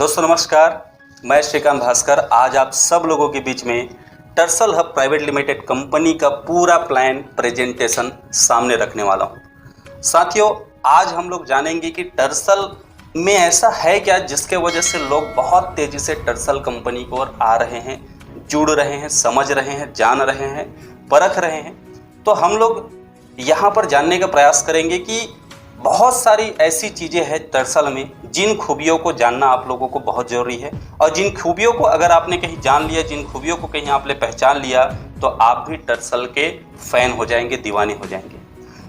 दोस्तों नमस्कार, मैं श्रीकांत भास्कर आज आप सब लोगों के बीच में टर्सल हब प्राइवेट लिमिटेड कंपनी का पूरा प्लान प्रेजेंटेशन सामने रखने वाला हूं। साथियों, आज हम लोग जानेंगे कि टर्सल में ऐसा है क्या जिसके वजह से लोग बहुत तेज़ी से टर्सल कंपनी की ओर आ रहे हैं, जुड़ रहे हैं, समझ रहे हैं, जान रहे हैं, परख रहे हैं। तो हम लोग यहाँ पर जानने का प्रयास करेंगे कि बहुत सारी ऐसी चीज़ें हैं टर्सल में जिन खूबियों को जानना आप लोगों को बहुत ज़रूरी है, और जिन खूबियों को अगर आपने कहीं जान लिया, जिन खूबियों को कहीं आपने पहचान लिया, तो आप भी टर्सल के फ़ैन हो जाएंगे, दीवाने हो जाएंगे।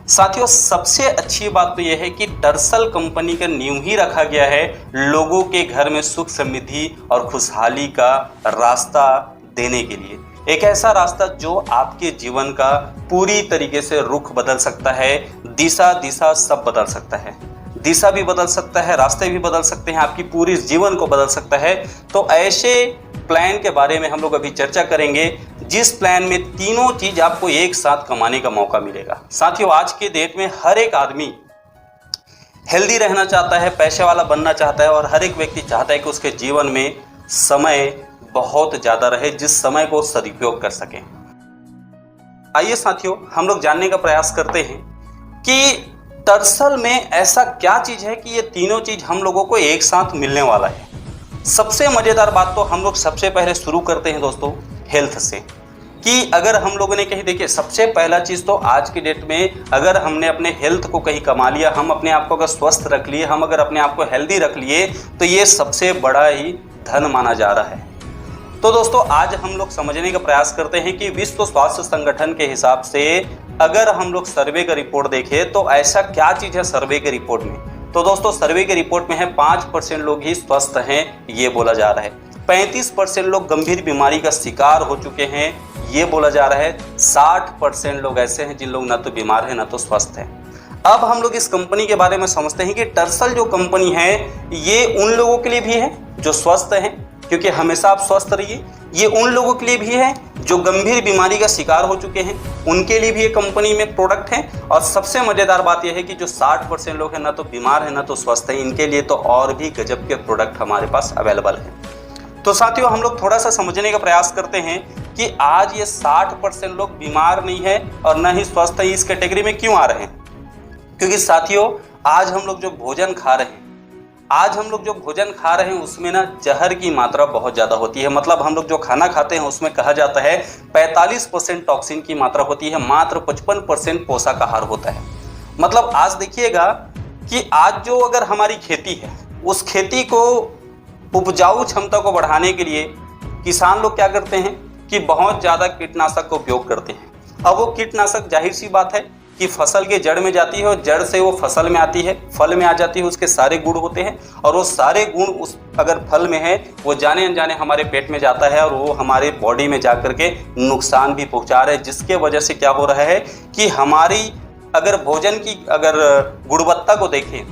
साथियों, सबसे अच्छी बात तो यह है कि टर्सल कंपनी का नींव ही रखा गया है लोगों के घर में सुख समृद्धि और खुशहाली का रास्ता देने के लिए। एक ऐसा रास्ता जो आपके जीवन का पूरी तरीके से रुख बदल सकता है, दिशा सब बदल सकता है। दिशा भी बदल सकता है, रास्ते भी बदल सकते हैं, आपकी पूरी जीवन को बदल सकता है। तो ऐसे प्लान के बारे में हम लोग अभी चर्चा करेंगे जिस प्लान में तीनों चीज आपको एक साथ कमाने का मौका मिलेगा। साथियों, आज के डेट में हर एक आदमी हेल्दी रहना चाहता है, पैसे वाला बनना चाहता है, और हर एक व्यक्ति चाहता है कि उसके जीवन में समय बहुत ज़्यादा रहे, जिस समय को सदुपयोग कर सकें। आइए साथियों, हम लोग जानने का प्रयास करते हैं कि टर्सल में ऐसा क्या चीज़ है कि ये तीनों चीज़ हम लोगों को एक साथ मिलने वाला है। सबसे मज़ेदार बात तो हम लोग सबसे पहले शुरू करते हैं दोस्तों हेल्थ से, कि अगर हम लोगों ने कहीं देखिए, सबसे पहला चीज़ तो आज की डेट में अगर हमने अपने हेल्थ को कहीं कमा लिया, हम अपने आप को अगर स्वस्थ रख लिए, हम अगर अपने आप को हेल्दी रख लिए, तो ये सबसे बड़ा ही धन माना जा रहा है। तो दोस्तों, आज हम लोग समझने का प्रयास करते हैं कि विश्व स्वास्थ्य संगठन के हिसाब से अगर हम लोग सर्वे का रिपोर्ट देखें तो ऐसा क्या चीज़ है सर्वे के रिपोर्ट में। तो दोस्तों, सर्वे के रिपोर्ट में है 5% लोग ही स्वस्थ हैं, ये बोला जा रहा है। 35% लोग गंभीर बीमारी का शिकार हो चुके हैं, ये बोला जा रहा है। 60% लोग ऐसे हैं जिन लोग ना तो बीमार हैं ना तो स्वस्थ हैं। अब हम लोग इस कंपनी के बारे में समझते हैं कि टर्सल जो कंपनी है ये उन लोगों के लिए भी है जो स्वस्थ हैं, क्योंकि हमेशा आप स्वस्थ रहिए। ये उन लोगों के लिए भी है जो गंभीर बीमारी का शिकार हो चुके हैं, उनके लिए भी ये कंपनी में प्रोडक्ट है। और सबसे मज़ेदार बात यह है कि जो 60% लोग हैं ना तो बीमार हैं ना तो स्वस्थ हैं, इनके लिए तो और भी गजब के प्रोडक्ट हमारे पास अवेलेबल हैं। तो साथियों, हम लोग थोड़ा सा समझने का प्रयास करते हैं कि आज ये 60% लोग बीमार नहीं है और ना ही स्वस्थ है, इस कैटेगरी में क्यों आ रहे हैं। क्योंकि साथियों, आज हम लोग जो भोजन खा रहे हैं उसमें ना जहर की मात्रा बहुत ज़्यादा होती है। मतलब हम लोग जो खाना खाते हैं उसमें कहा जाता है 45% टॉक्सिन की मात्रा होती है, मात्र 55% पोषक आहार होता है। मतलब आज देखिएगा कि आज जो अगर हमारी खेती है, उस खेती को उपजाऊ क्षमता को बढ़ाने के लिए किसान लोग क्या करते हैं कि बहुत ज़्यादा कीटनाशक का उपयोग करते हैं। अब वो कीटनाशक जाहिर सी बात है कि फसल के जड़ में जाती है और जड़ से वो फसल में आती है, फल में आ जाती है, उसके सारे गुण होते हैं, और वो सारे गुण उस अगर फल में है वो जाने अनजाने हमारे पेट में जाता है और वो हमारे बॉडी में जा कर के नुकसान भी पहुंचा रहा है। जिसके वजह से क्या हो रहा है कि हमारी अगर भोजन की अगर गुणवत्ता को देखें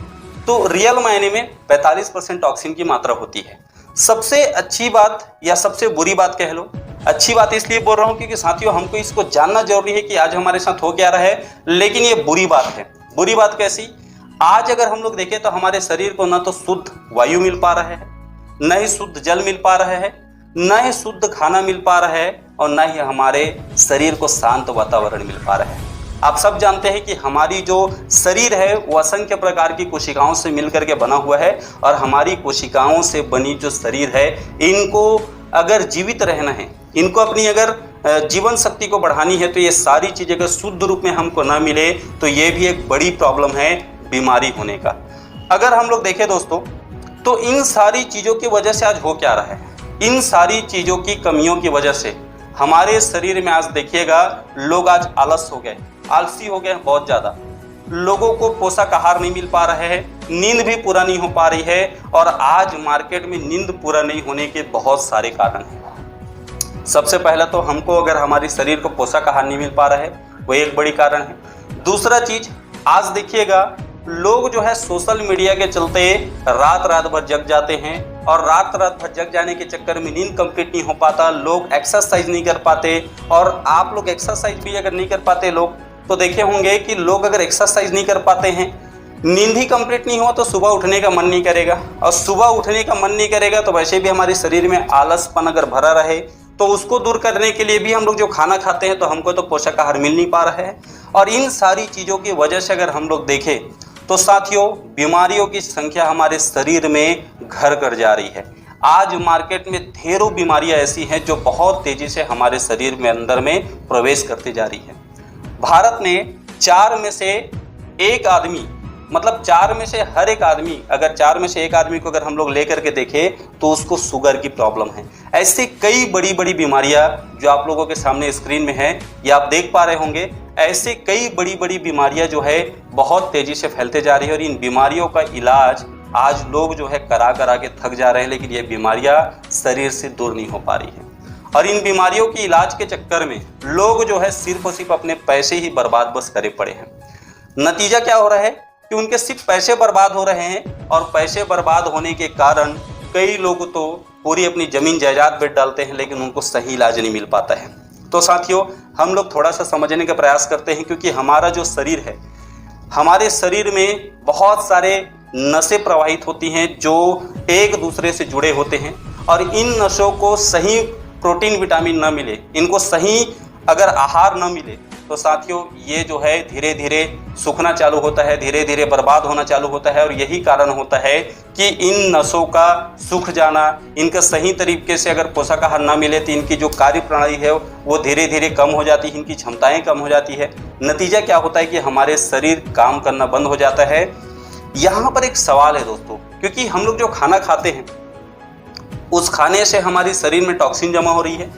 तो रियल मायने में 45% टॉक्सिन की मात्रा होती है। सबसे अच्छी बात या सबसे बुरी बात कह लो, अच्छी बात इसलिए बोल रहा हूँ क्योंकि साथियों हमको इसको जानना जरूरी है कि आज हमारे साथ हो क्या रहा है। लेकिन ये बुरी बात है। बुरी बात कैसी? आज अगर हम लोग देखें तो हमारे शरीर को ना तो शुद्ध वायु मिल पा रहा है, न ही शुद्ध जल मिल पा रहा है, न ही शुद्ध खाना मिल पा रहा है, और न ही हमारे शरीर को शांत वातावरण मिल पा रहा है। आप सब जानते हैं कि हमारी जो शरीर है वो असंख्य प्रकार की कोशिकाओं से मिलकर के बना हुआ है, और हमारी कोशिकाओं से बनी जो शरीर है, इनको अगर जीवित रहना है, इनको अपनी अगर जीवन शक्ति को बढ़ानी है, तो ये सारी चीज़ें अगर शुद्ध रूप में हमको ना मिले तो ये भी एक बड़ी प्रॉब्लम है बीमारी होने का। अगर हम लोग देखें दोस्तों तो इन सारी चीज़ों की वजह से आज हो क्या रहा है, इन सारी चीज़ों की कमियों की वजह से हमारे शरीर में आज देखिएगा लोग आज आलस हो गए, आलसी हो गए बहुत ज़्यादा। लोगों को पोषक आहार नहीं मिल पा रहे हैं, नींद भी पूरा नहीं हो पा रही है, और आज मार्केट में नींद पूरा नहीं होने के बहुत सारे कारण हैं। सबसे पहला तो हमको अगर हमारे शरीर को पोषक आहार नहीं मिल पा रहा है, वो एक बड़ी कारण है। दूसरा चीज, आज देखिएगा लोग जो है सोशल मीडिया के चलते रात भर जग जाते हैं, और रात भर जग जाने के चक्कर में नींद कंप्लीट नहीं हो पाता, लोग एक्सरसाइज नहीं कर पाते। और आप लोग एक्सरसाइज भी अगर नहीं कर पाते लोग, तो देखे होंगे कि लोग अगर एक्सरसाइज नहीं कर पाते हैं, नींद ही कंप्लीट नहीं हुआ तो सुबह उठने का मन नहीं करेगा, और सुबह उठने का मन नहीं करेगा तो वैसे भी हमारे शरीर में आलसपन अगर भरा रहे तो उसको दूर करने के लिए भी हम लोग जो खाना खाते हैं तो हमको तो पोषक आहार मिल नहीं पा रहा है। और इन सारी चीज़ों की वजह से अगर हम लोग देखें तो साथियों, बीमारियों की संख्या हमारे शरीर में घर कर जा रही है। आज मार्केट में ढेरों बीमारियां ऐसी हैं जो बहुत तेजी से हमारे शरीर में अंदर में प्रवेश करती जा रही है। भारत में 4 में से 1 आदमी, मतलब 4 में से हर एक आदमी, अगर 4 में से 1 आदमी को अगर हम लोग लेकर के देखें तो उसको शुगर की प्रॉब्लम है। ऐसी कई बड़ी बड़ी बीमारियां जो आप लोगों के सामने स्क्रीन में है, ये आप देख पा रहे होंगे। ऐसे कई बड़ी बड़ी बीमारियां जो है बहुत तेजी से फैलते जा रही है, और इन बीमारियों का इलाज आज लोग जो है करा करा के थक जा रहे हैं, लेकिन ये बीमारियां शरीर से दूर नहीं हो पा रही है। और इन बीमारियों के इलाज के चक्कर में लोग जो है सिर्फ और सिर्फ अपने पैसे ही बर्बाद बस करे पड़े हैं। नतीजा क्या हो रहा है कि उनके सिर्फ पैसे बर्बाद हो रहे हैं, और पैसे बर्बाद होने के कारण कई लोग तो पूरी अपनी जमीन जायदाद बेच डालते हैं, लेकिन उनको सही इलाज नहीं मिल पाता है। तो साथियों, हम लोग थोड़ा सा समझने का प्रयास करते हैं, क्योंकि हमारा जो शरीर है, हमारे शरीर में बहुत सारे नसें प्रवाहित होती हैं जो एक दूसरे से जुड़े होते हैं, और इन नसों को सही प्रोटीन विटामिन न मिले, इनको सही अगर आहार न मिले तो साथियों ये जो है धीरे धीरे सूखना चालू होता है, धीरे धीरे बर्बाद होना चालू होता है। और यही कारण होता है कि इन नसों का सूख जाना, इनका सही तरीके से अगर पोषक आहार न मिले तो इनकी जो कार्य प्रणाली है वो धीरे धीरे कम हो जाती है, इनकी क्षमताएं कम हो जाती है। नतीजा क्या होता है कि हमारे शरीर काम करना बंद हो जाता है। यहाँ पर एक सवाल है दोस्तों, क्योंकि हम लोग जो खाना खाते हैं उस खाने से हमारे शरीर में टॉक्सिन जमा हो रही है,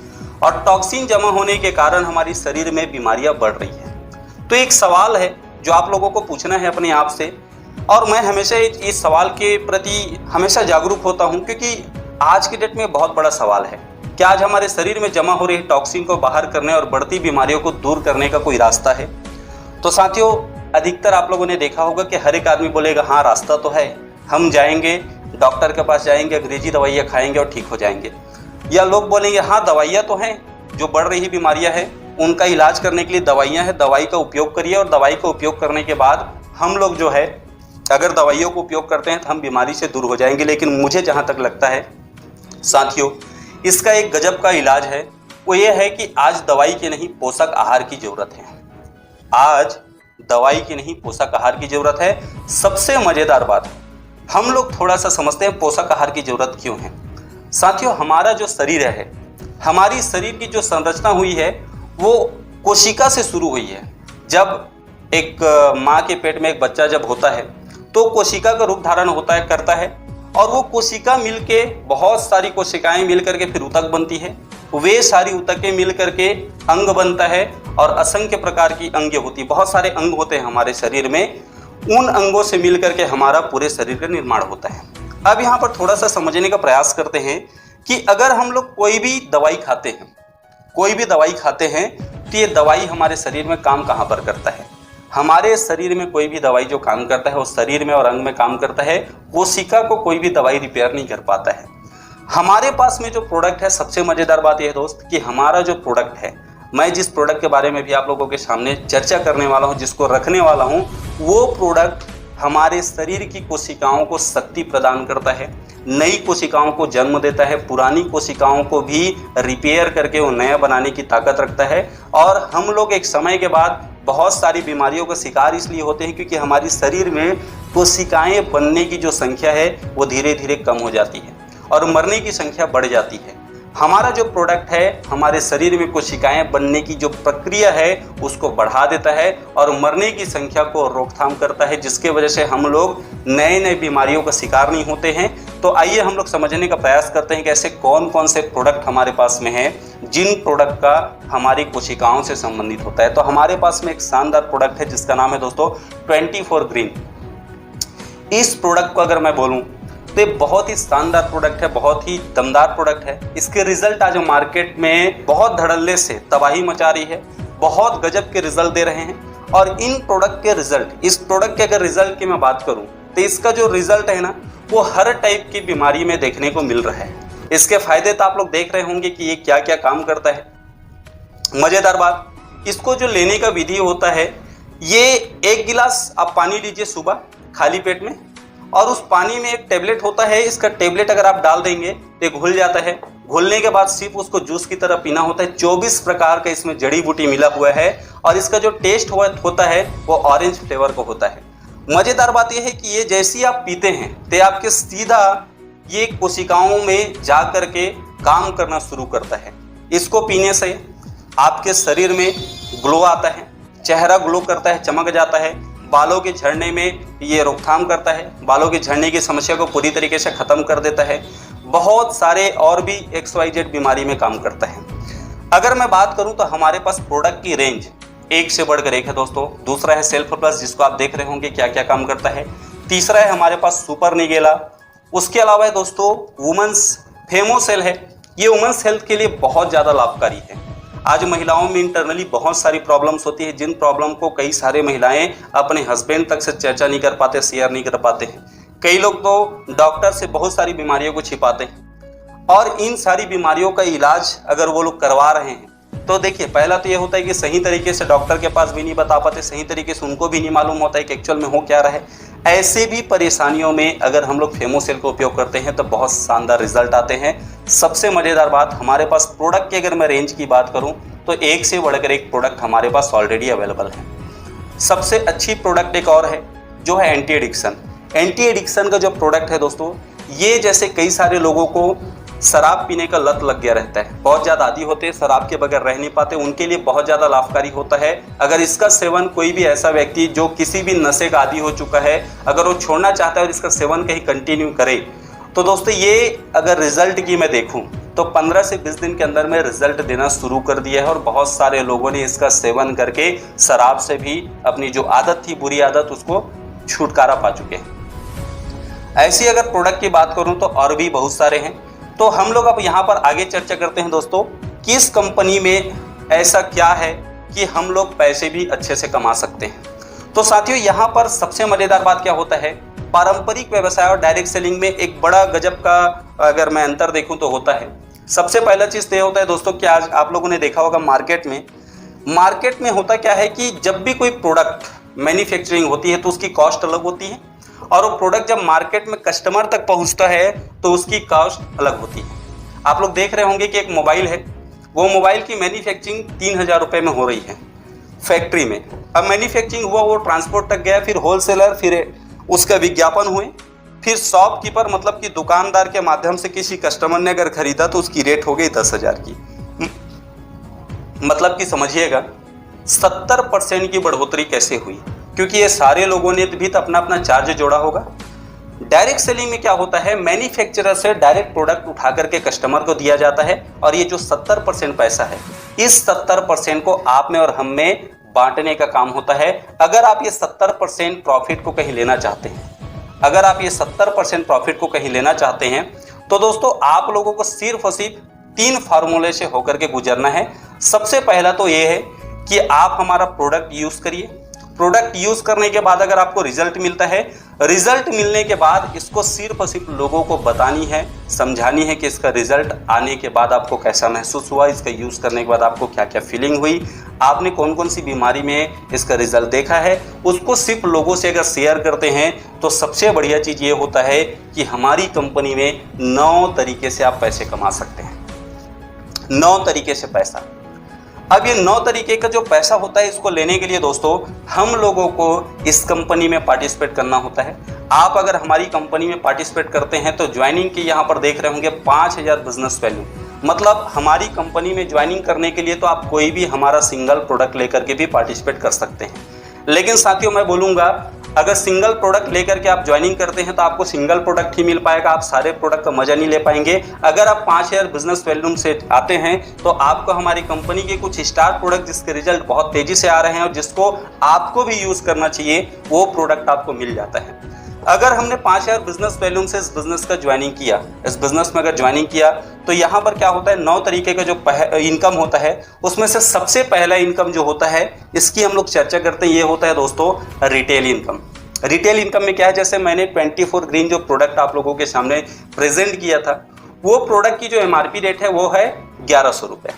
और टॉक्सिन जमा होने के कारण हमारे शरीर में बीमारियां बढ़ रही हैं। तो एक सवाल है जो आप लोगों को पूछना है अपने आप से, और मैं हमेशा इस सवाल के प्रति हमेशा जागरूक होता हूं, क्योंकि आज की डेट में बहुत बड़ा सवाल है कि आज हमारे शरीर में जमा हो रही टॉक्सिन को बाहर करने और बढ़ती बीमारियों को दूर करने का कोई रास्ता है। तो साथियों, अधिकतर आप लोगों ने देखा होगा कि हर एक आदमी बोलेगा हाँ रास्ता तो है, हम जाएंगे डॉक्टर के पास जाएंगे, अंग्रेजी दवाइयाँ खाएंगे और ठीक हो जाएंगे। या लोग बोलेंगे हाँ दवाइयाँ तो हैं, जो बढ़ रही बीमारियाँ हैं उनका इलाज करने के लिए दवाइयाँ हैं, दवाई का उपयोग करिए, और दवाई का उपयोग करने के बाद हम लोग जो है अगर दवाइयों को उपयोग करते हैं तो हम बीमारी से दूर हो जाएंगे। लेकिन मुझे जहाँ तक लगता है साथियों, इसका एक गजब का इलाज है, वो ये है कि आज दवाई की नहीं पोषक आहार की जरूरत है। आज दवाई की नहीं पोषक आहार की जरूरत है। सबसे मजेदार बात, हम लोग थोड़ा सा समझते हैं पोषक आहार की जरूरत क्यों है। साथियों, हमारा जो शरीर है, हमारी शरीर की जो संरचना हुई है वो कोशिका से शुरू हुई है। जब एक माँ के पेट में एक बच्चा जब होता है तो कोशिका का रूप धारण करता है, और वो कोशिका मिलके बहुत सारी कोशिकाएं मिल करके फिर ऊतक बनती है। वे सारी ऊतकें मिल करके अंग बनता है, और असंख्य प्रकार की अंग होती है। बहुत सारे अंग होते हैं हमारे शरीर में, उन अंगों से मिल करके हमारा पूरे शरीर का निर्माण होता है। अब यहाँ पर थोड़ा सा समझने का प्रयास करते हैं कि अगर हम लोग कोई भी दवाई खाते हैं तो ये दवाई हमारे शरीर में काम कहाँ पर करता है। हमारे शरीर में कोई भी दवाई जो काम करता है वो शरीर में और अंग में काम करता है। कोशिका को कोई भी दवाई रिपेयर नहीं कर पाता है। हमारे पास में जो प्रोडक्ट है, सबसे मज़ेदार बात यह है दोस्त कि हमारा जो प्रोडक्ट है, मैं जिस प्रोडक्ट के बारे में भी आप लोगों के सामने चर्चा करने वाला हूँ, जिसको रखने वाला हूँ, वो प्रोडक्ट हमारे शरीर की कोशिकाओं को शक्ति प्रदान करता है, नई कोशिकाओं को जन्म देता है, पुरानी कोशिकाओं को भी रिपेयर करके वो नया बनाने की ताकत रखता है। और हम लोग एक समय के बाद बहुत सारी बीमारियों का शिकार इसलिए होते हैं क्योंकि हमारे शरीर में कोशिकाएं बनने की जो संख्या है वो धीरे धीरे कम हो जाती है और मरने की संख्या बढ़ जाती है। हमारा जो प्रोडक्ट है हमारे शरीर में कोशिकाएं बनने की जो प्रक्रिया है उसको बढ़ा देता है और मरने की संख्या को रोकथाम करता है, जिसके वजह से हम लोग नए नए बीमारियों का शिकार नहीं होते हैं। तो आइए हम लोग समझने का प्रयास करते हैं कि ऐसे कौन कौन से प्रोडक्ट हमारे पास में हैं जिन प्रोडक्ट का हमारी कोशिकाओं से संबंधित होता है। तो हमारे पास में एक शानदार प्रोडक्ट है जिसका नाम है दोस्तों 24 ग्रीन। इस प्रोडक्ट को अगर मैं बोलूँ तो ये बहुत ही शानदार प्रोडक्ट है, बहुत ही दमदार प्रोडक्ट है। इसके रिजल्ट आज मार्केट में बहुत धड़ल्ले से तबाही मचा रही है, बहुत गजब के रिजल्ट दे रहे हैं। और इन प्रोडक्ट के रिजल्ट, इस प्रोडक्ट के अगर रिजल्ट की मैं बात करूं तो इसका जो रिजल्ट है ना वो हर टाइप की बीमारी में देखने को मिल रहा है। इसके फायदे तो आप लोग देख रहे होंगे कि ये क्या क्या काम करता है। मजेदार बात, इसको जो लेने का विधि होता है, ये 1 गिलास आप पानी लीजिए सुबह, खाली पेट में, और उस पानी में एक टेबलेट होता है, इसका टेबलेट अगर आप डाल देंगे तो ये घुल जाता है। घुलने के बाद सिर्फ उसको जूस की तरह पीना होता है। 24 प्रकार का इसमें जड़ी बूटी मिला हुआ है और इसका जो टेस्ट होता है वो ऑरेंज फ्लेवर का होता है। मज़ेदार बात यह है कि ये जैसे ही आप पीते हैं तो आपके सीधा ये कोशिकाओं में जा कर के काम करना शुरू करता है। इसको पीने से आपके शरीर में ग्लो आता है, चेहरा ग्लो करता है, चमक जाता है। बालों के झड़ने में ये रोकथाम करता है, बालों के झड़ने की समस्या को पूरी तरीके से ख़त्म कर देता है। बहुत सारे और भी XYZ बीमारी में काम करता है। अगर मैं बात करूं तो हमारे पास प्रोडक्ट की रेंज एक से बढ़कर एक है दोस्तों। दूसरा है सेल्फ प्लस, जिसको आप देख रहे होंगे क्या क्या काम करता है। तीसरा है हमारे पास सुपर निगेला। उसके अलावा है दोस्तों वुमेन्स फेमोसेल है। ये वुमेन्स हेल्थ के लिए बहुत ज़्यादा लाभकारी है। आज महिलाओं में इंटरनली बहुत सारी प्रॉब्लम्स होती है, जिन प्रॉब्लम को कई सारे महिलाएं अपने हस्बैंड तक से चर्चा नहीं कर पाते, शेयर नहीं कर पाते हैं। कई लोग तो डॉक्टर से बहुत सारी बीमारियों को छिपाते हैं, और इन सारी बीमारियों का इलाज अगर वो लोग करवा रहे हैं तो देखिए, पहला तो ये होता है कि सही तरीके से डॉक्टर के पास भी नहीं बता पाते, सही तरीके से उनको भी नहीं मालूम होता है कि एक्चुअल में हो क्या रहा है। ऐसे भी परेशानियों में अगर हम लोग फेमोसेल का उपयोग करते हैं तो बहुत शानदार रिजल्ट आते हैं। सबसे मज़ेदार बात, हमारे पास प्रोडक्ट की अगर मैं रेंज की बात करूं तो एक से बढ़कर एक प्रोडक्ट हमारे पास ऑलरेडी अवेलेबल है। सबसे अच्छी प्रोडक्ट एक और है जो है एंटी एडिक्शन। एंटी एडिक्शन का जो प्रोडक्ट है दोस्तों, ये जैसे कई सारे लोगों को शराब पीने का लत लग गया रहता है, बहुत ज़्यादा आदी होते हैं, शराब के बगैर रह नहीं पाते, उनके लिए बहुत ज़्यादा लाभकारी होता है। अगर इसका सेवन कोई भी ऐसा व्यक्ति जो किसी भी नशे का आदी हो चुका है, अगर वो छोड़ना चाहता है और इसका सेवन कहीं कंटिन्यू करे, तो दोस्तों ये अगर रिजल्ट की मैं देखूं तो 15 से 20 दिन के अंदर में रिजल्ट देना शुरू कर दिया है। और बहुत सारे लोगों ने इसका सेवन करके शराब से भी अपनी जो आदत थी, बुरी आदत, उसको छुटकारा पा चुके हैं। ऐसी अगर प्रोडक्ट की बात करूं तो और भी बहुत सारे हैं। तो हम लोग अब यहाँ पर आगे चर्चा करते हैं दोस्तों, किस कंपनी में ऐसा क्या है कि हम लोग पैसे भी अच्छे से कमा सकते हैं। तो साथियों, यहाँ पर सबसे मज़ेदार बात क्या होता है, पारंपरिक व्यवसाय और डायरेक्ट सेलिंग में एक बड़ा गजब का अगर मैं अंतर देखूं तो होता है। सबसे पहला चीज़ तो ये होता है दोस्तों कि आज आप लोगों ने देखा होगा मार्केट में होता क्या है कि जब भी कोई प्रोडक्ट मैन्युफैक्चरिंग होती है तो उसकी कॉस्ट अलग होती है, और वो प्रोडक्ट जब मार्केट में कस्टमर तक पहुंचता है तो उसकी कॉस्ट अलग होती है। आप लोग देख रहे होंगे कि एक मोबाइल है, वो मोबाइल की मैन्युफैक्चरिंग 3000 रुपये में हो रही है फैक्ट्री में। अब मैन्युफैक्चरिंग हुआ, वो ट्रांसपोर्ट तक गया, फिर होलसेलर, फिर उसका विज्ञापन हुए, फिर शॉपकीपर मतलब कि दुकानदार के माध्यम से किसी कस्टमर ने अगर खरीदा तो उसकी रेट हो गई 10,000 की। मतलब कि समझिएगा 70% की बढ़ोतरी कैसे हुई, क्योंकि ये सारे लोगों ने भी तो अपना अपना चार्ज जोड़ा होगा। डायरेक्ट सेलिंग में क्या होता है, मैन्युफैक्चरर से डायरेक्ट प्रोडक्ट उठा करके कस्टमर को दिया जाता है, और ये जो 70% पैसा है, इस 70% को आप में और हम में बांटने का काम होता है। अगर आप ये 70% प्रॉफिट को कहीं लेना चाहते हैं, अगर आप ये 70% प्रॉफिट को कहीं लेना चाहते हैं तो दोस्तों आप लोगों को सिर्फ और सिर्फ 3 फार्मूले से होकर के गुजरना है। सबसे पहला तो ये है कि आप हमारा प्रोडक्ट यूज़ करिए। प्रोडक्ट यूज़ करने के बाद अगर आपको रिजल्ट मिलता है, रिजल्ट मिलने के बाद इसको सिर्फ और सिर्फ लोगों को बतानी है, समझानी है कि इसका रिजल्ट आने के बाद आपको कैसा महसूस हुआ, इसका यूज़ करने के बाद आपको क्या क्या फीलिंग हुई, आपने कौन कौन सी बीमारी में इसका रिजल्ट देखा है, उसको सिर्फ लोगों से अगर शेयर करते हैं तो सबसे बढ़िया चीज़ ये होता है कि हमारी कंपनी में 9 तरीके से आप पैसे कमा सकते हैं। 9 तरीके से पैसा। अब ये 9 तरीके का जो पैसा होता है, इसको लेने के लिए दोस्तों हम लोगों को इस कंपनी में पार्टिसिपेट करना होता है। आप अगर हमारी कंपनी में पार्टिसिपेट करते हैं तो ज्वाइनिंग की यहाँ पर देख रहे होंगे 5000 बिजनेस वैल्यू। मतलब हमारी कंपनी में ज्वाइनिंग करने के लिए तो आप कोई भी हमारा सिंगल प्रोडक्ट लेकर के भी पार्टिसिपेट कर सकते हैं। लेकिन साथियों मैं बोलूँगा, अगर सिंगल प्रोडक्ट लेकर के आप ज्वाइनिंग करते हैं तो आपको सिंगल प्रोडक्ट ही मिल पाएगा, आप सारे प्रोडक्ट का मजा नहीं ले पाएंगे। अगर आप 5000 बिजनेस वैल्यूम से आते हैं तो आपको हमारी कंपनी के कुछ स्टार प्रोडक्ट जिसके रिजल्ट बहुत तेजी से आ रहे हैं और जिसको आपको भी यूज़ करना चाहिए, वो प्रोडक्ट आपको मिल जाता है। अगर हमने 5000 बिजनेस वैल्यूम से इस बिजनेस का ज्वाइनिंग किया, इस बिजनेस में अगर ज्वाइनिंग किया तो यहाँ पर क्या होता है, 9 तरीके का जो इनकम होता है उसमें से सबसे पहला इनकम जो होता है, इसकी हम लोग चर्चा करते हैं, ये होता है दोस्तों रिटेल इनकम। रिटेल इनकम में क्या है, जैसे मैंने 24 ग्रीन जो प्रोडक्ट आप लोगों के सामने प्रेजेंट किया था, वो प्रोडक्ट की जो MRP रेट है वो है 1100 रुपये,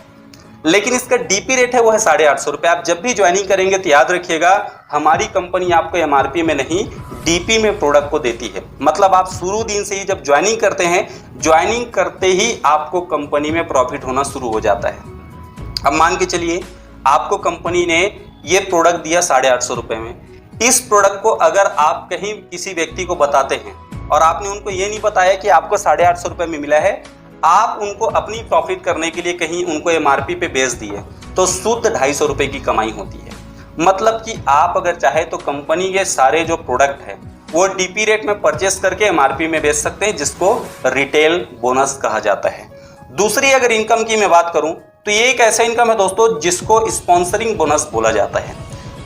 लेकिन इसका DP रेट है वो है 850 रुपये। आप जब भी ज्वाइनिंग करेंगे तो याद रखिएगा, हमारी कंपनी आपको MRP में नहीं डीपी में प्रोडक्ट को देती है। मतलब आप शुरू दिन से ही जब ज्वाइनिंग करते हैं, ज्वाइनिंग करते ही आपको कंपनी में प्रॉफिट होना शुरू हो जाता है। अब मान के चलिए आपको कंपनी ने ये प्रोडक्ट दिया 850 रुपये में। इस प्रोडक्ट को अगर आप कहीं किसी व्यक्ति को बताते हैं और आपने उनको ये नहीं बताया कि आपको 850 रुपये में मिला है, आप उनको अपनी प्रॉफिट करने के लिए कहीं उनको एमआरपी पे बेच दिए, तो शुद्ध 250 रुपये की कमाई होती है। मतलब कि आप अगर चाहे तो कंपनी के सारे जो प्रोडक्ट है वो डीपी रेट में परचेस करके एमआरपी में बेच सकते हैं, जिसको रिटेल बोनस कहा जाता है। दूसरी अगर इनकम की मैं बात करूं तो ये एक ऐसा इनकम है दोस्तों जिसको स्पॉन्सरिंग बोनस बोला जाता है।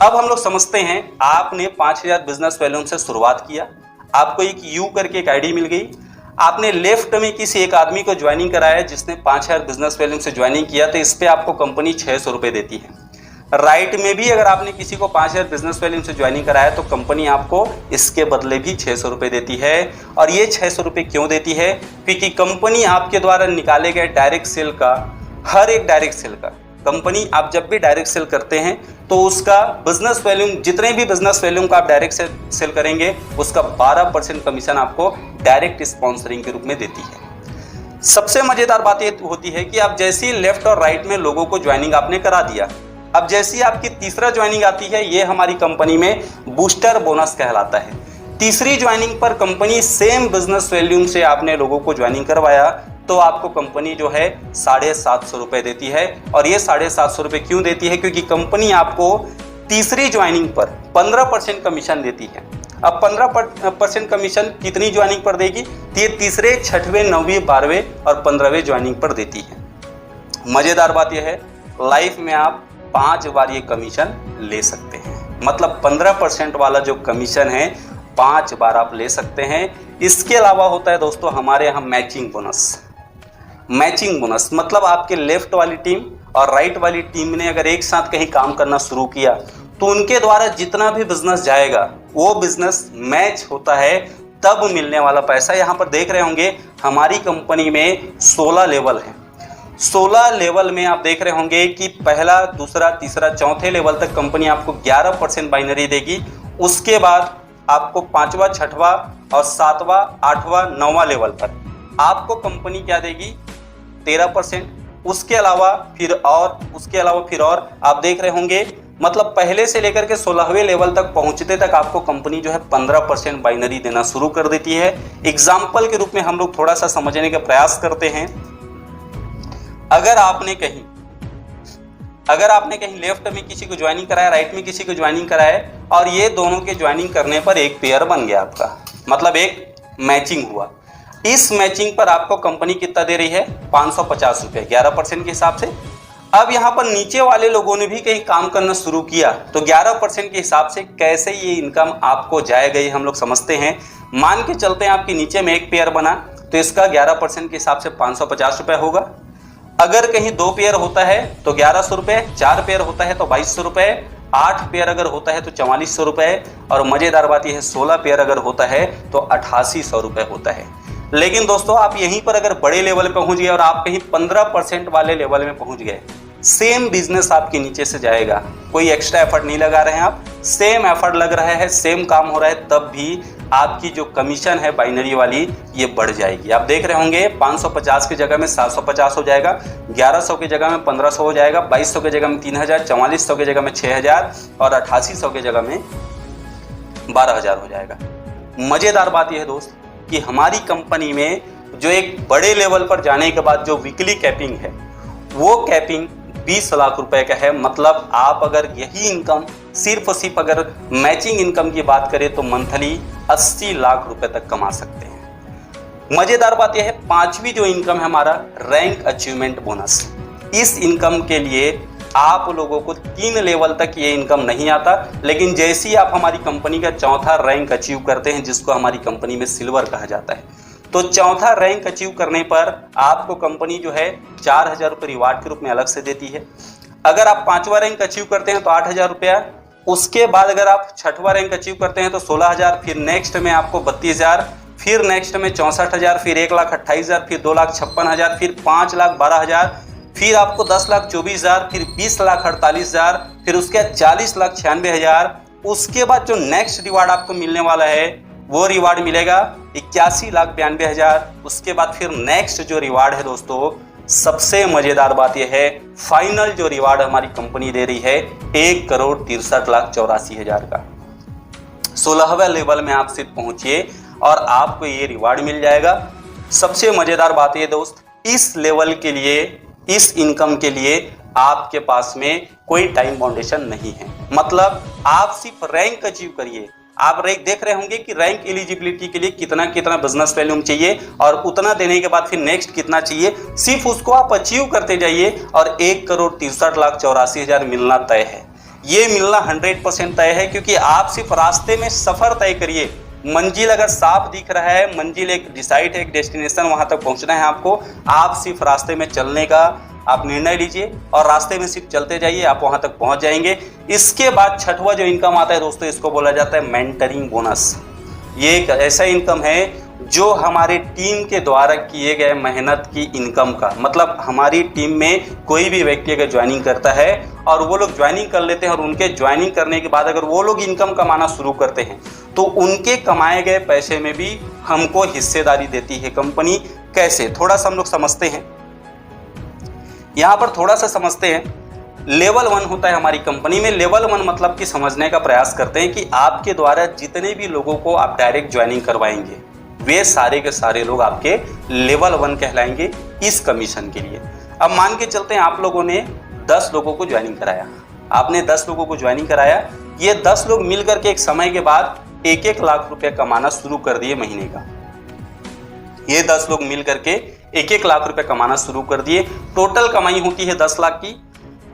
अब हम लोग समझते हैं, आपने 5000 बिजनेस वैल्यूम से शुरुआत किया, आपको एक यू करके एक आईडी मिल गई, आपने लेफ्ट में किसी एक आदमी को ज्वाइनिंग कराया जिसने 5000 बिजनेस वैल्यूम से ज्वाइनिंग किया, तो इस पर आपको कंपनी 600 रुपये देती है। राइट में भी अगर आपने किसी को 5000 बिजनेस वैल्यूम से ज्वाइनिंग कराया तो कंपनी आपको इसके बदले भी 600 रुपये देती है। और ये 600 रुपये क्यों देती है? क्योंकि कंपनी आपके द्वारा निकाले गए डायरेक्ट सेल का, हर एक डायरेक्ट सेल का, कंपनी आप जब भी डायरेक्ट सेल करते हैं तो उसका बिजनेस वैल्यूम, जितने भी बिजनेस वैल्यूम का आप डायरेक्ट सेल करेंगे उसका 12% कमीशन आपको डायरेक्ट स्पॉन्सरिंग के रूप में देती है। सबसे मजेदार बात ये होती है कि आप जैसे ही लेफ्ट और राइट में लोगों को ज्वाइनिंग आपने करा दिया, अब जैसी आपकी तीसरा ज्वाइनिंग आती है, ये हमारी कंपनी में बूस्टर बोनस कहलाता है। तीसरी ज्वाइनिंग पर कंपनी सेम बिजनेस वैल्यूम से आपने लोगों को ज्वाइनिंग करवाया तो आपको कंपनी जो है 750 रुपये देती है। और ये 750 रुपये क्यों देती है? क्योंकि कंपनी आपको तीसरी ज्वाइनिंग पर 15% कमीशन देती है। अब 15% कमीशन कितनी ज्वाइनिंग पर देगी? तो ये तीसरे, छठवें, 9वीं, 12वें और 15वें ज्वाइनिंग पर देती है। मज़ेदार बात यह है, लाइफ में आप 5 बार ये कमीशन ले सकते हैं। मतलब 15% वाला जो कमीशन है 5 बार आप ले सकते हैं। इसके अलावा होता है दोस्तों हमारे यहाँ मैचिंग बोनस। मैचिंग बोनस मतलब आपके लेफ्ट वाली टीम और राइट वाली टीम ने अगर एक साथ कहीं काम करना शुरू किया तो उनके द्वारा जितना भी बिजनेस जाएगा वो बिजनेस मैच होता है, तब मिलने वाला पैसा। यहाँ पर देख रहे होंगे हमारी कंपनी में 16 लेवल है। 16 लेवल में आप देख रहे होंगे कि पहला, दूसरा, तीसरा, चौथे लेवल तक कंपनी आपको 11% बाइनरी देगी। उसके बाद आपको 5वां, 6वां और 7वां, 8वां, 9वां लेवल पर आपको कंपनी क्या देगी? 13%। उसके अलावा फिर और आप देख रहे होंगे, मतलब पहले से लेकर के 16वें लेवल तक पहुंचते तक आपको कंपनी जो है 15% बाइनरी देना शुरू कर देती है। एग्जाम्पल के रूप में हम लोग थोड़ा सा समझने का प्रयास करते हैं। अगर आपने कहीं लेफ्ट में किसी को ज्वाइनिंग कराया, राइट में किसी को ज्वाइनिंग कराया और ये दोनों के ज्वाइनिंग करने पर एक पेयर बन गया आपका, मतलब एक मैचिंग हुआ। इस मैचिंग पर आपको कंपनी कितना दे रही है? 550 रुपये, 11% के हिसाब से। अब यहाँ पर नीचे वाले लोगों ने भी कहीं काम करना शुरू किया तो 11% के हिसाब से कैसे ये इनकम आपको जाएगा ये हम लोग समझते हैं। मान के चलते हैं आपके नीचे में एक पेयर बना तो इसका 11% के हिसाब से 550 रुपये होगा। अगर कहीं 2 पेयर होता है तो 1100 रुपये, 4 पेयर होता है तो 2200 रुपये, 8 पेयर अगर होता है तो 4400 रुपये और मज़ेदार बात यह है 16 पेयर अगर होता है तो 8800 रुपये होता है। लेकिन दोस्तों आप यहीं पर अगर बड़े लेवल पे पहुंच गए और आप कहीं 15% वाले लेवल में पहुंच गए, सेम बिजनेस आपके नीचे से जाएगा, कोई एक्स्ट्रा एफर्ट नहीं लगा रहे हैं आप, सेम एफर्ट लग रहा है, सेम काम हो रहा है, तब भी आपकी जो कमीशन है बाइनरी वाली ये बढ़ जाएगी। आप देख रहे होंगे 550 की जगह में 750 हो जाएगा, 1100 की जगह में 1500 हो जाएगा, 2200 की जगह में 3000, 4400 की जगह में 6000 और 8800 की जगह में 12000 हो जाएगा। मज़ेदार बात यह है दोस्त कि हमारी कंपनी में जो एक बड़े लेवल पर जाने के बाद जो वीकली कैपिंग है वो कैपिंग 20 लाख रुपए का है। मतलब आप अगर यही इनकम सिर्फ अगर मैचिंग इनकम की बात करें तो मंथली 80 लाख रुपए तक कमा सकते हैं। मजेदार बात यह है 5वीं जो इनकम है हमारा रैंक अचीवमेंट बोनस। इस इनकम के लिए आप लोगों को 3 लेवल तक ये इनकम नहीं आता, लेकिन जैसे ही आप हमारी कंपनी का 4था रैंक अचीव करते हैं जिसको हमारी कंपनी में सिल्वर कहा जाता है, तो 4था रैंक अचीव करने पर आपको कंपनी जो है 4000 रुपये रिवार्ड के रूप में अलग से देती है। अगर आप 5वां रैंक अचीव करते हैं तो 8000 रुपया, उसके बाद अगर आप 6वां रैंक अचीव करते हैं तो 16000, फिर नेक्स्ट में आपको 32000, फिर नेक्स्ट में 64000, फिर 1,28,000, फिर 2,56,000, फिर 5,12,000, फिर आपको 10,24,000, फिर 20,48,000, फिर उसके बाद 40,96,000, उसके बाद जो नेक्स्ट रिवार्ड आपको मिलने वाला है वो रिवार्ड मिलेगा 81,92,000। उसके बाद फिर नेक्स्ट जो रिवार्ड है दोस्तों, सबसे मजेदार बात यह है, फाइनल जो रिवार्ड हमारी कंपनी दे रही है 1,63,84,000 का। 16वें लेवल में आप सिर्फ पहुंचिए और आपको ये रिवार्ड मिल जाएगा। सबसे मजेदार बात ये दोस्त, इस लेवल के लिए, इस इनकम के लिए आपके पास में कोई टाइम बाउंडेशन नहीं है। मतलब आप सिर्फ रैंक अचीव करिए। आप रैंक देख रहे होंगे कि रैंक एलिजिबिलिटी के लिए कितना कितना बिजनेस वैल्यूम चाहिए और उतना देने के बाद फिर नेक्स्ट कितना चाहिए, सिर्फ उसको आप अचीव करते जाइए और 1,63,84,000 मिलना तय है। ये मिलना 100% तय है, क्योंकि आप सिर्फ रास्ते में सफर तय करिए। मंजिल अगर साफ दिख रहा है, मंजिल एक डिसाइड है, एक डेस्टिनेशन, वहां तक पहुंचना है आपको, आप सिर्फ रास्ते में चलने का आप निर्णय लीजिए और रास्ते में सिर्फ चलते जाइए, आप वहां तक पहुंच जाएंगे। इसके बाद छठवां जो इनकम आता है दोस्तों, इसको बोला जाता है मेंटरिंग बोनस। ये एक ऐसा इनकम है जो हमारे टीम के द्वारा किए गए मेहनत की इनकम का, मतलब हमारी टीम में कोई भी व्यक्ति अगर ज्वाइनिंग करता है और वो लोग ज्वाइनिंग कर लेते हैं और उनके ज्वाइनिंग करने के बाद अगर वो लोग इनकम कमाना शुरू करते हैं तो उनके कमाए गए पैसे में भी हमको हिस्सेदारी देती है कंपनी। कैसे, थोड़ा सा हम लोग समझते हैं। यहाँ पर थोड़ा सा समझते हैं। लेवल 1 होता है हमारी कंपनी में। लेवल 1 मतलब कि समझने का प्रयास करते हैं कि आपके द्वारा जितने भी लोगों को आप डायरेक्ट ज्वाइनिंग करवाएंगे वे सारे के सारे लोग आपके लेवल 1 कहलाएंगे इस कमीशन के लिए। अब मान के चलते हैं आप लोगों ने 10 लोगों को ज्वाइनिंग कराया, आपने 10 लोगों को ज्वाइनिंग कराया, ये 10 लोग मिलकर के एक समय के बाद 1-1 लाख रुपए कमाना शुरू कर दिए महीने का। ये 10 लोग मिलकर के 1-1 लाख रुपए कमाना शुरू कर दिए। टोटल कमाई होती है 10 लाख की।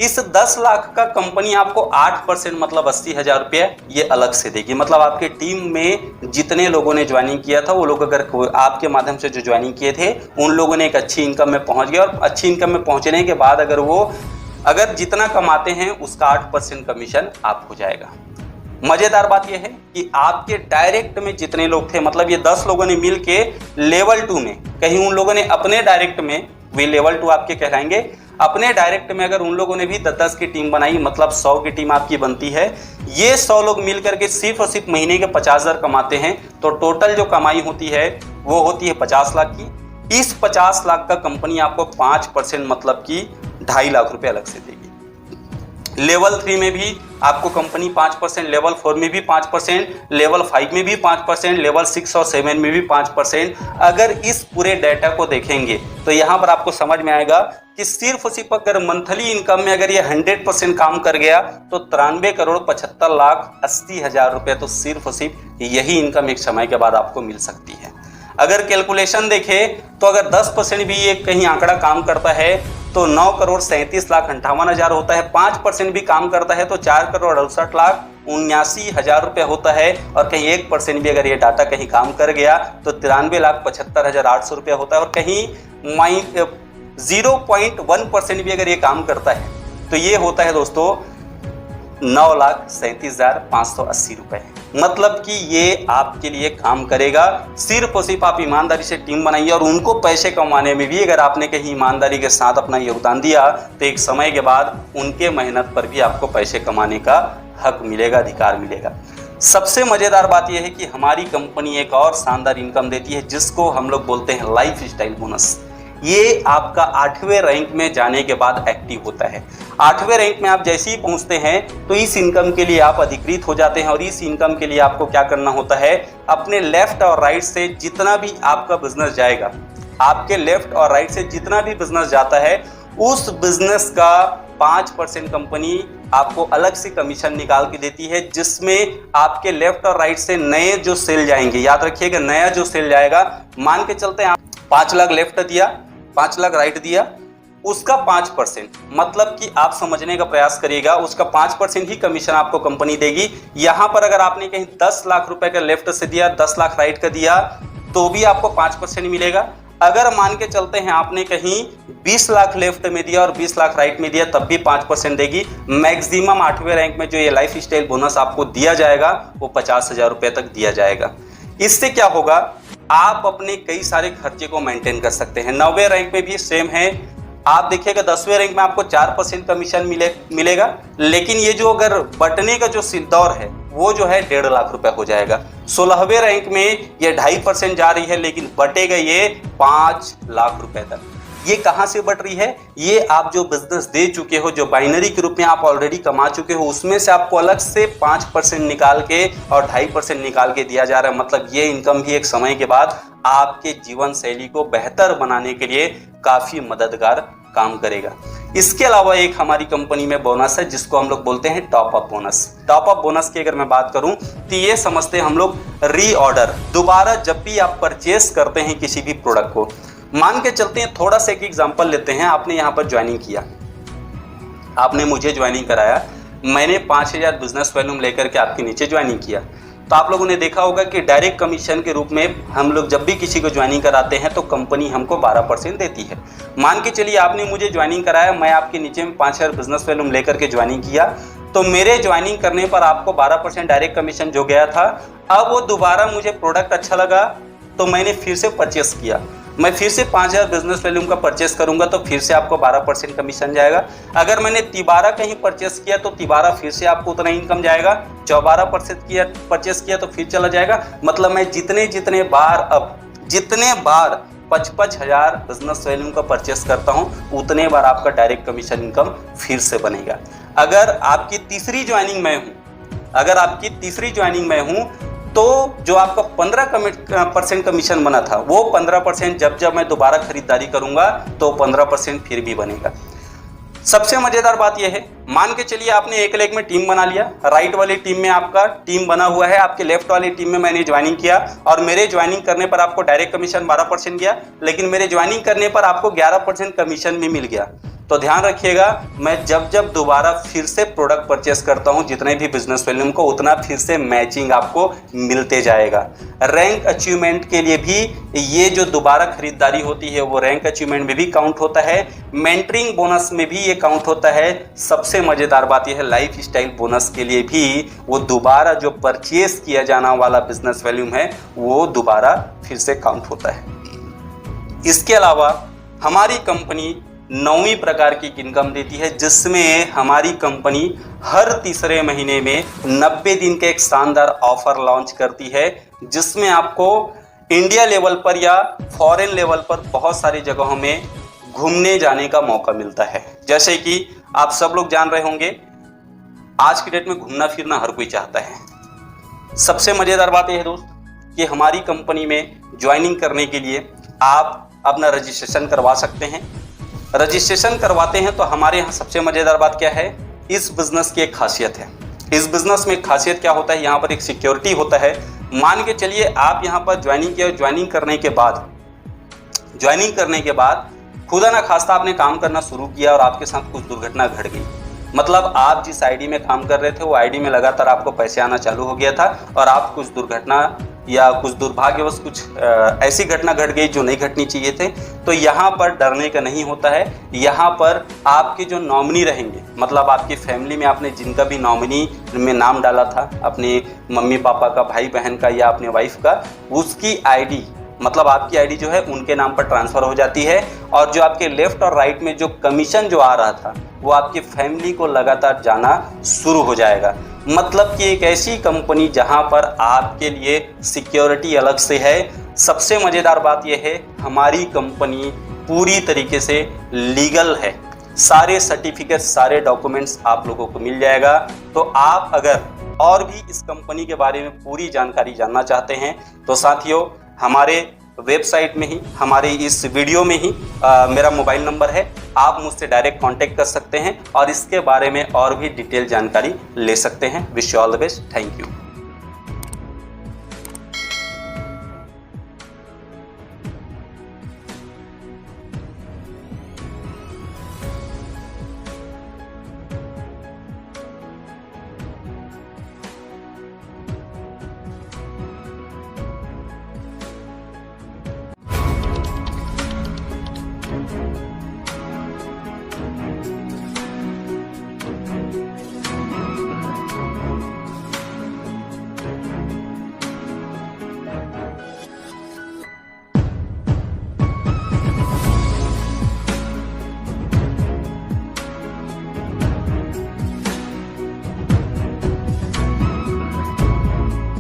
इस 10 लाख का कंपनी आपको 8% मतलब 80,000 रुपये ये अलग से देगी। मतलब आपके टीम में जितने लोगों ने ज्वाइनिंग किया था वो लोग अगर आपके माध्यम से जो ज्वाइनिंग किए थे उन लोगों ने एक अच्छी इनकम में पहुंच गए और अच्छी इनकम में पहुंचने के बाद अगर जितना कमाते हैं उसका 8% कमीशन आप हो जाएगा। मजेदार बात यह है कि आपके डायरेक्ट में जितने लोग थे, मतलब ये 10 लोगों ने मिल के लेवल 2 में, कहीं उन लोगों ने अपने डायरेक्ट में, वे लेवल 2 आपके कहलाएंगे, अपने डायरेक्ट में अगर उन लोगों ने भी 10 की टीम बनाई, मतलब 100 की टीम आपकी बनती है। ये 100 लोग मिलकर के सिर्फ और सिर्फ महीने के 50,000 कमाते हैं, तो टोटल जो कमाई होती है वो होती है 50 लाख की। इस 50 लाख का कंपनी आपको 5% मतलब कि 2.5 लाख रुपए अलग से देगी। लेवल 3 में भी आपको कंपनी 5%, लेवल 4 में भी 5%, लेवल 5 में भी 5%, लेवल 6 और 7 में भी 5%। अगर इस पूरे डाटा को देखेंगे तो यहाँ पर आपको समझ में आएगा कि सिर्फ अगर मंथली इनकम में अगर ये 100% काम कर गया तो 93,75,80,000 रुपये तो सिर्फ यही इनकम एक समय के बाद आपको मिल सकती है। अगर कैलकुलेशन देखें तो अगर 10% भी ये कहीं आंकड़ा काम करता है तो 9,37,58,000 होता है। 5% भी काम करता है तो 4,68,79,000 रुपये होता है। और कहीं 1% भी अगर ये डाटा कहीं काम कर गया तो 93,75,800 रुपये होता है। और कहीं 0.1% भी अगर ये काम करता है तो ये होता है दोस्तों 9,37,580 रुपये। मतलब कि ये आपके लिए काम करेगा। सिर्फ और सिर्फ आप ईमानदारी से टीम बनाइए और उनको पैसे कमाने में भी अगर आपने कहीं ईमानदारी के साथ अपना योगदान दिया तो एक समय के बाद उनके मेहनत पर भी आपको पैसे कमाने का हक मिलेगा, अधिकार मिलेगा। सबसे मज़ेदार बात यह है कि हमारी कंपनी एक और शानदार इनकम देती है जिसको हम लोग बोलते हैं लाइफ स्टाइल बोनस। ये आपका 8वें रैंक में जाने के बाद एक्टिव होता है। 8वें रैंक में आप जैसे ही पहुंचते हैं तो इस इनकम के लिए आप अधिकृत हो जाते हैं और इस इनकम के लिए आपको क्या करना होता है, अपने लेफ्ट और राइट से जितना भी आपका बिजनेस जाएगा, आपके लेफ्ट और राइट से जितना भी बिजनेस जाता है उस बिजनेस का 5% कंपनी आपको अलग से कमीशन निकाल के देती है, जिसमें आपके लेफ्ट और राइट से नए जो सेल जाएंगे, याद रखिएगा नया जो सेल जाएगा, मान के चलते हैं आप 5 लाख लेफ्ट दिया, 5 लाख राइट दिया, उसका 5% मतलब कि आप समझने का प्रयास करिएगा, उसका 5% ही कमीशन आपको कंपनी देगी। यहां पर अगर आपने कहीं 10 लाख रुपए का लेफ्ट से दिया, 10 लाख राइट का दिया तो भी आपको 5% मिलेगा। अगर मान के चलते हैं आपने कहीं 20 लाख लेफ्ट में दिया और 20 लाख राइट में दिया तब भी 5% देगी। मैक्सिमम 8वें रैंक में जो ये लाइफ स्टाइल बोनस आपको दिया जाएगा वो 50,000 रुपये तक दिया जाएगा। इससे क्या होगा, आप अपने कई सारे खर्चे को मेंटेन कर सकते हैं। 9वें रैंक में भी सेम है। आप देखिएगा 10वें रैंक में आपको 4% कमीशन मिलेगा, लेकिन ये जो अगर बटने का जो दौर है वो जो है 1.5 लाख रुपए हो जाएगा। 16वें रैंक में ये 2.5% जा रही है, लेकिन बटेगा ये 5 लाख रुपए तक। ये कहां से बट रही है? ये आप जो बिजनेस दे चुके हो, जो बाइनरी के रूप में आप ऑलरेडी कमा चुके हो, उसमें से आपको अलग से 5% निकाल के और 2.5% निकाल के दिया जा रहा है। मतलब ये इनकम भी एक समय के बाद आपके जीवन शैली को बेहतर बनाने के लिए काफी मददगार काम करेगा। इसके अलावा एक हमारी कंपनी में बोनस है जिसको हम लोग बोलते हैं top up bonus. Top up bonus की अगर मैं बात करूं तो ये समझते हैं हम लोग रीऑर्डर, दोबारा जब भी आप परचेस करते हैं किसी भी प्रोडक्ट को। मान के चलते हैं, थोड़ा सा एक एग्जांपल लेते हैं। आपने यहाँ पर ज्वाइनिंग किया, आपने मुझे ज्वाइनिंग कराया, मैंने 5000 बिजनेस वॉल्यूम लेकर के आपके नीचे ज्वाइनिंग किया। तो आप लोगों ने देखा होगा कि डायरेक्ट कमीशन के रूप में हम लोग जब भी किसी को ज्वाइनिंग कराते हैं तो कंपनी हमको 12% देती है। मान के चलिए आपने मुझे ज्वाइनिंग कराया, मैं आपके नीचे में 5000 बिजनेस वॉल्यूम लेकर के ज्वाइनिंग किया, तो मेरे ज्वाइनिंग करने पर आपको 12% डायरेक्ट कमीशन जो गया था, अब वो दोबारा मुझे प्रोडक्ट अच्छा लगा तो मैंने फिर से परचेस किया। मैं फिर से 5000 बिजनेस वॉल्यूम का परचेस करूंगा तो फिर से आपको 12% कमीशन जाएगा। अगर मैंने तिबारा कहीं परचेस किया तो तिबारा फिर से आपको उतना इनकम जाएगा। 14% किया परचेस किया तो फिर चला जाएगा। मतलब मैं जितने बार 55,000 बिजनेस वॉल्यूम का परचेस करता हूं, उतने बार आपका डायरेक्ट कमीशन इनकम फिर से बनेगा। अगर आपकी तीसरी ज्वाइनिंग में हूं तो जो आपका 15% कमीशन बना था, वो 15% जब मैं दोबारा खरीदारी करूंगा तो 15% फिर भी बनेगा। सबसे मजेदार बात यह है, मान के चलिए आपने एक लेग में टीम बना लिया, राइट वाली टीम में आपका टीम बना हुआ है, आपके लेफ्ट वाली टीम में मैंने ज्वाइनिंग किया और मेरे ज्वाइनिंग करने पर आपको डायरेक्ट कमीशन 12% गया, लेकिन मेरे ज्वाइनिंग करने पर आपको 11% कमीशन भी मिल गया। तो ध्यान रखिएगा, मैं जब दोबारा फिर से प्रोडक्ट परचेस करता हूं, जितने भी बिजनेस वॉल्यूम को, उतना फिर से मैचिंग आपको मिलते जाएगा। रैंक अचीवमेंट के लिए भी ये जो दोबारा खरीदारी होती है वो रैंक अचीवमेंट में भी काउंट होता है, मेंटरिंग बोनस में भी ये काउंट होता है। सबसे मजेदार बात यह है, लाइफ स्टाइल बोनस के लिए भी वो दोबारा जो परचेस किया जाना वाला बिजनेस वॉल्यूम है वो दोबारा फिर से काउंट होता है। इसके अलावा हमारी कंपनी 9वीं प्रकार की इनकम देती है, जिसमें हमारी कंपनी हर तीसरे महीने में 90 दिन का एक शानदार ऑफर लॉन्च करती है, जिसमें आपको इंडिया लेवल पर या फॉरेन लेवल पर बहुत सारी जगहों में घूमने जाने का मौका मिलता है। जैसे कि आप सब लोग जान रहे होंगे, आज की डेट में घूमना फिरना हर कोई चाहता है। सबसे मजेदार बात यह है दोस्त कि हमारी कंपनी में ज्वाइनिंग करने के लिए आप अपना रजिस्ट्रेशन करवा सकते हैं। रजिस्ट्रेशन करवाते हैं तो हमारे यहाँ सबसे मजेदार बात क्या है, इस बिजनेस की एक खासियत है। इस बिजनेस में एक खासियत क्या होता है, यहाँ पर एक सिक्योरिटी होता है। मान के चलिए आप यहाँ पर ज्वाइनिंग किया, ज्वाइनिंग करने के बाद खुदा ना खास्ता आपने काम करना शुरू किया और आपके साथ कुछ दुर्घटना घट गई। मतलब आप जिस आईडी में काम कर रहे थे वो आईडी में लगातार आपको पैसे आना चालू हो गया था और आप कुछ दुर्घटना या कुछ दुर्भाग्यवश कुछ ऐसी घटना घट गई जो नहीं घटनी चाहिए थे। तो यहाँ पर डरने का नहीं होता है। यहाँ पर आपके जो नॉमिनी रहेंगे, मतलब आपकी फैमिली में आपने जिनका भी नॉमिनी में नाम डाला था, अपने मम्मी पापा का, भाई बहन का या अपने वाइफ का, उसकी आईडी, मतलब आपकी आईडी जो है उनके नाम पर ट्रांसफ़र हो जाती है और जो आपके लेफ्ट और राइट में जो कमीशन जो आ रहा था वो आपकी फैमिली को लगातार जाना शुरू हो जाएगा। मतलब कि एक ऐसी कंपनी जहां पर आपके लिए सिक्योरिटी अलग से है। सबसे मज़ेदार बात यह है, हमारी कंपनी पूरी तरीके से लीगल है। सारे सर्टिफिकेट, सारे डॉक्यूमेंट्स आप लोगों को मिल जाएगा। तो आप अगर और भी इस कंपनी के बारे में पूरी जानकारी जानना चाहते हैं तो साथियों, हमारे वेबसाइट में ही, हमारे इस वीडियो में ही मेरा मोबाइल नंबर है, आप मुझसे डायरेक्ट कांटेक्ट कर सकते हैं और इसके बारे में और भी डिटेल जानकारी ले सकते हैं। Wish you all the best. Thank you.